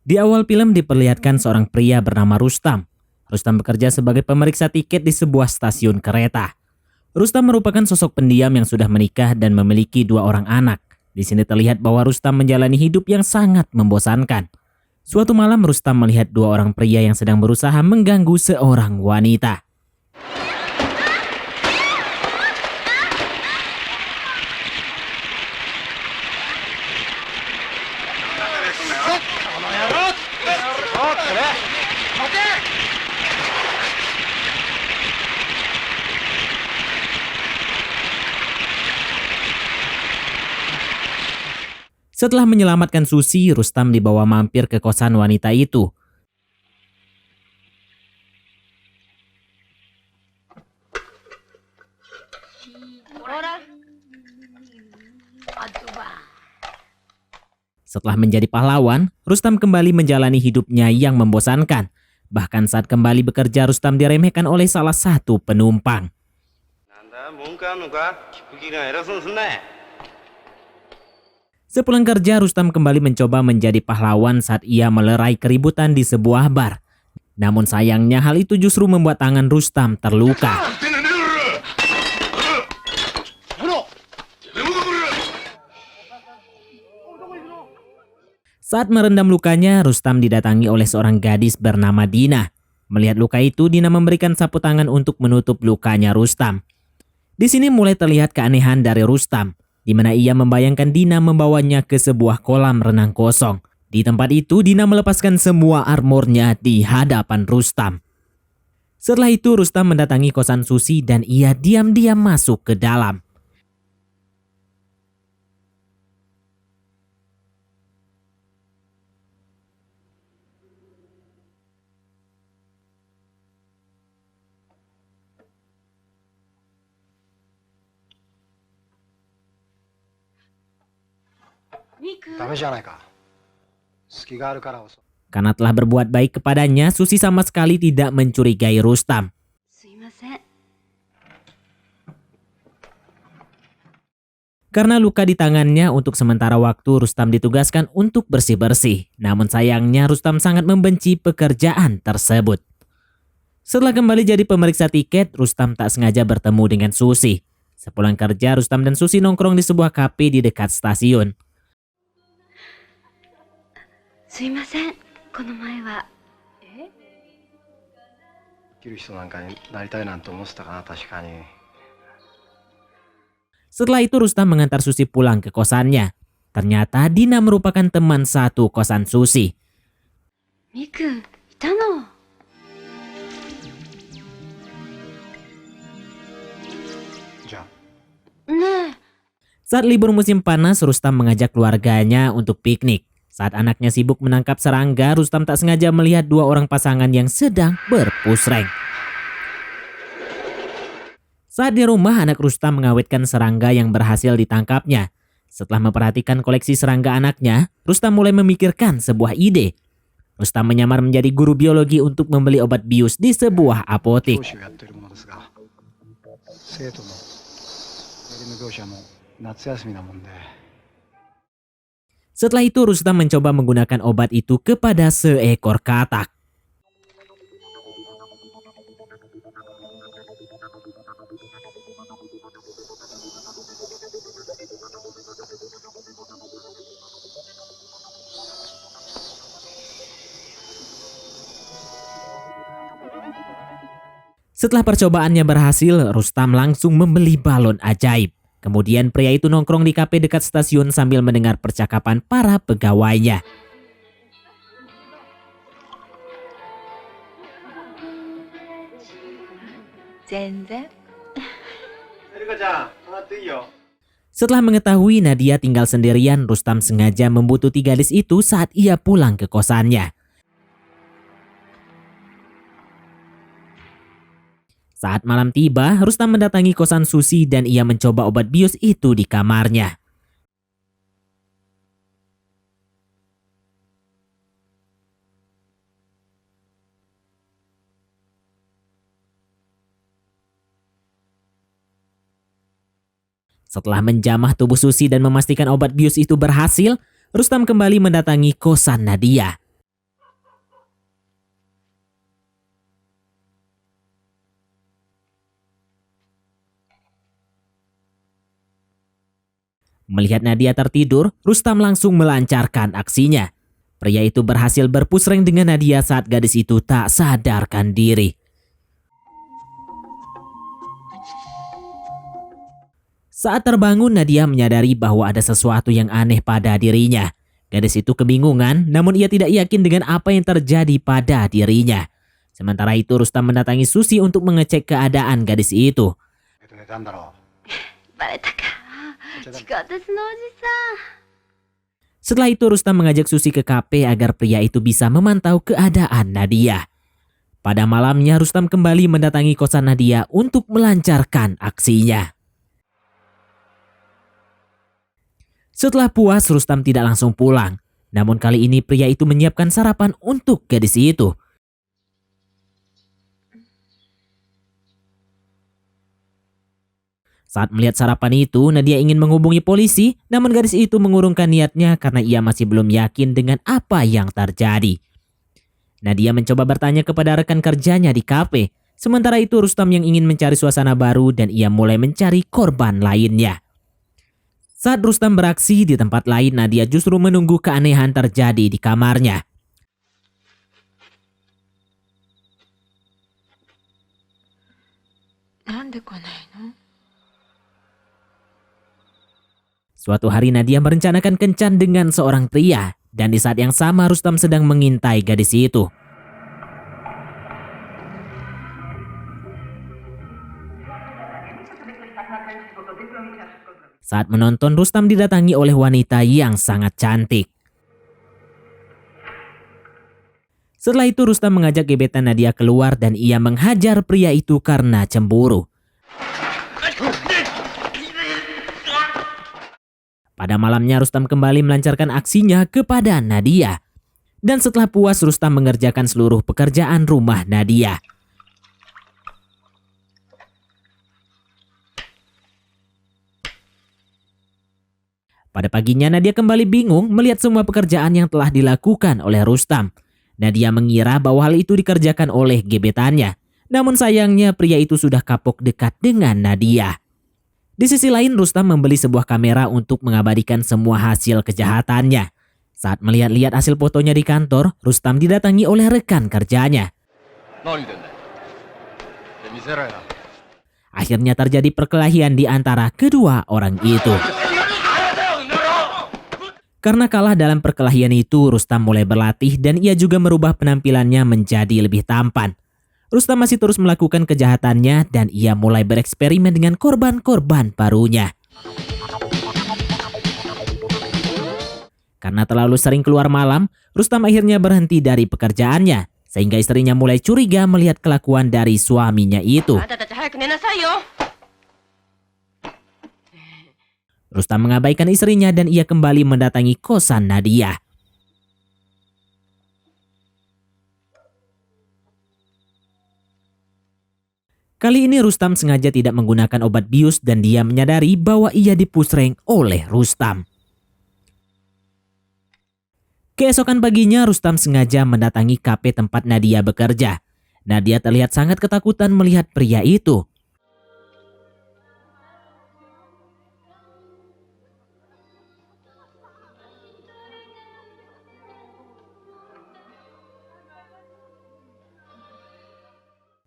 Di awal film diperlihatkan seorang pria bernama Rustam. Rustam bekerja sebagai pemeriksa tiket di sebuah stasiun kereta. Rustam merupakan sosok pendiam yang sudah menikah dan memiliki 2 orang anak. Di sini terlihat bahwa Rustam menjalani hidup yang sangat membosankan. Suatu malam Rustam melihat 2 orang pria yang sedang berusaha mengganggu seorang wanita. Setelah menyelamatkan Susi, Rustam dibawa mampir ke kosan wanita itu. Setelah menjadi pahlawan, Rustam kembali menjalani hidupnya yang membosankan. Bahkan saat kembali bekerja, Rustam diremehkan oleh salah satu penumpang. Sepulang kerja, Rustam kembali mencoba menjadi pahlawan saat ia melerai keributan di sebuah bar. Namun sayangnya hal itu justru membuat tangan Rustam terluka. Saat merendam lukanya, Rustam didatangi oleh seorang gadis bernama Dina. Melihat luka itu, Dina memberikan sapu tangan untuk menutup lukanya Rustam. Di sini mulai terlihat keanehan dari Rustam, di mana ia membayangkan Dina membawanya ke sebuah kolam renang kosong. Di tempat itu, Dina melepaskan semua armornya di hadapan Rustam. Setelah itu, Rustam mendatangi kosan Susi dan ia diam-diam masuk ke dalam. Karena telah berbuat baik kepadanya, Susi sama sekali tidak mencurigai Rustam. Karena luka di tangannya, untuk sementara waktu Rustam ditugaskan untuk bersih-bersih. Namun sayangnya Rustam sangat membenci pekerjaan tersebut. Setelah kembali jadi pemeriksa tiket, Rustam tak sengaja bertemu dengan Susi. Sepulang kerja, Rustam dan Susi nongkrong di sebuah kafe di dekat stasiun. Setelah itu Rustam mengantar Susi pulang ke kosannya. Ternyata Dina merupakan teman satu kosan Susi. Saat libur musim panas, Rustam mengajak keluarganya untuk piknik. Saat anaknya sibuk menangkap serangga, Rustam tak sengaja melihat 2 orang pasangan yang sedang berpusreng. Saat di rumah, anak Rustam mengawetkan serangga yang berhasil ditangkapnya. Setelah memperhatikan koleksi serangga anaknya, Rustam mulai memikirkan sebuah ide. Rustam menyamar menjadi guru biologi untuk membeli obat bius di sebuah apotik. Setelah itu Rustam mencoba menggunakan obat itu kepada seekor katak. Setelah percobaannya berhasil, Rustam langsung membeli balon ajaib. Kemudian pria itu nongkrong di kafe dekat stasiun sambil mendengar percakapan para pegawainya. Setelah mengetahui Nadia tinggal sendirian, Rustam sengaja membuntuti gadis itu saat ia pulang ke kosannya. Saat malam tiba, Rustam mendatangi kosan Susi dan ia mencoba obat bius itu di kamarnya. Setelah menjamah tubuh Susi dan memastikan obat bius itu berhasil, Rustam kembali mendatangi kosan Nadia. Melihat Nadia tertidur, Rustam langsung melancarkan aksinya. Pria itu berhasil berpusreng dengan Nadia saat gadis itu tak sadarkan diri. Saat terbangun, Nadia menyadari bahwa ada sesuatu yang aneh pada dirinya. Gadis itu kebingungan, namun ia tidak yakin dengan apa yang terjadi pada dirinya. Sementara itu, Rustam mendatangi Susi untuk mengecek keadaan gadis itu. Setelah itu, Rustam mengajak Susi ke kafe agar pria itu bisa memantau keadaan Nadia. Pada malamnya, Rustam kembali mendatangi kosan Nadia untuk melancarkan aksinya. Setelah puas, Rustam tidak langsung pulang. Namun kali ini pria itu menyiapkan sarapan untuk gadis itu. Saat melihat sarapan itu, Nadia ingin menghubungi polisi, namun gadis itu mengurungkan niatnya karena ia masih belum yakin dengan apa yang terjadi. Nadia mencoba bertanya kepada rekan kerjanya di kafe. Sementara itu, Rustam yang ingin mencari suasana baru dan ia mulai mencari korban lainnya. Saat Rustam beraksi di tempat lain, Nadia justru menunggu keanehan terjadi di kamarnya. Suatu hari Nadia merencanakan kencan dengan seorang pria, dan di saat yang sama Rustam sedang mengintai gadis itu. Saat menonton, Rustam didatangi oleh wanita yang sangat cantik. Setelah itu Rustam mengajak gebetan Nadia keluar dan ia menghajar pria itu karena cemburu. Pada malamnya Rustam kembali melancarkan aksinya kepada Nadia. Dan setelah puas, Rustam mengerjakan seluruh pekerjaan rumah Nadia. Pada paginya Nadia kembali bingung melihat semua pekerjaan yang telah dilakukan oleh Rustam. Nadia mengira bahwa hal itu dikerjakan oleh gebetannya. Namun sayangnya pria itu sudah kapok dekat dengan Nadia. Di sisi lain, Rustam membeli sebuah kamera untuk mengabadikan semua hasil kejahatannya. Saat melihat-lihat hasil fotonya di kantor, Rustam didatangi oleh rekan kerjanya. Akhirnya terjadi perkelahian di antara kedua orang itu. Karena kalah dalam perkelahian itu, Rustam mulai berlatih dan ia juga merubah penampilannya menjadi lebih tampan. Rustam masih terus melakukan kejahatannya dan ia mulai bereksperimen dengan korban-korban barunya. Karena terlalu sering keluar malam, Rustam akhirnya berhenti dari pekerjaannya, sehingga istrinya mulai curiga melihat kelakuan dari suaminya itu. Rustam mengabaikan istrinya dan ia kembali mendatangi kosan Nadia. Kali ini Rustam sengaja tidak menggunakan obat bius dan dia menyadari bahwa ia dipusreng oleh Rustam. Keesokan paginya Rustam sengaja mendatangi kafe tempat Nadia bekerja. Nadia terlihat sangat ketakutan melihat pria itu.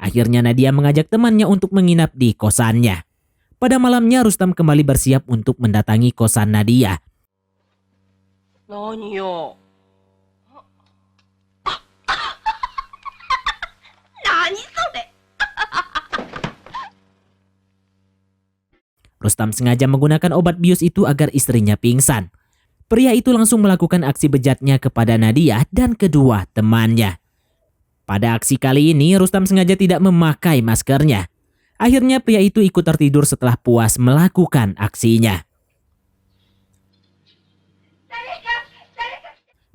Akhirnya Nadia mengajak temannya untuk menginap di kosannya. Pada malamnya Rustam kembali bersiap untuk mendatangi kosan Nadia. Rustam sengaja menggunakan obat bius itu agar istrinya pingsan. Pria itu langsung melakukan aksi bejatnya kepada Nadia dan kedua temannya. Pada aksi kali ini, Rustam sengaja tidak memakai maskernya. Akhirnya pria itu ikut tertidur setelah puas melakukan aksinya.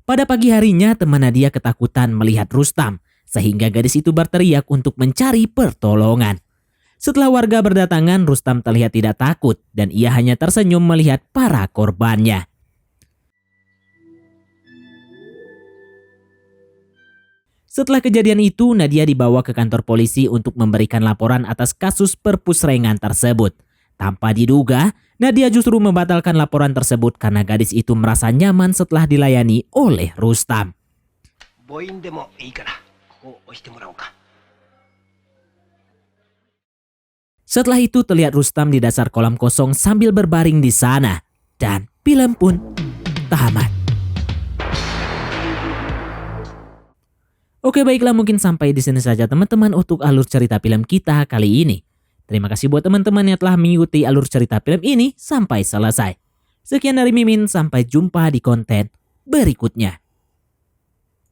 Pada pagi harinya, teman Nadia ketakutan melihat Rustam, sehingga gadis itu berteriak untuk mencari pertolongan. Setelah warga berdatangan, Rustam terlihat tidak takut dan ia hanya tersenyum melihat para korbannya. Setelah kejadian itu, Nadia dibawa ke kantor polisi untuk memberikan laporan atas kasus perpusrengan tersebut. Tanpa diduga, Nadia justru membatalkan laporan tersebut karena gadis itu merasa nyaman setelah dilayani oleh Rustam. Setelah itu terlihat Rustam di dasar kolam kosong sambil berbaring di sana. Dan film pun tamat. Oke, baiklah, mungkin sampai di sini saja teman-teman untuk alur cerita film kita kali ini. Terima kasih buat teman-teman yang telah mengikuti alur cerita film ini sampai selesai. Sekian dari Mimin, sampai jumpa di konten berikutnya.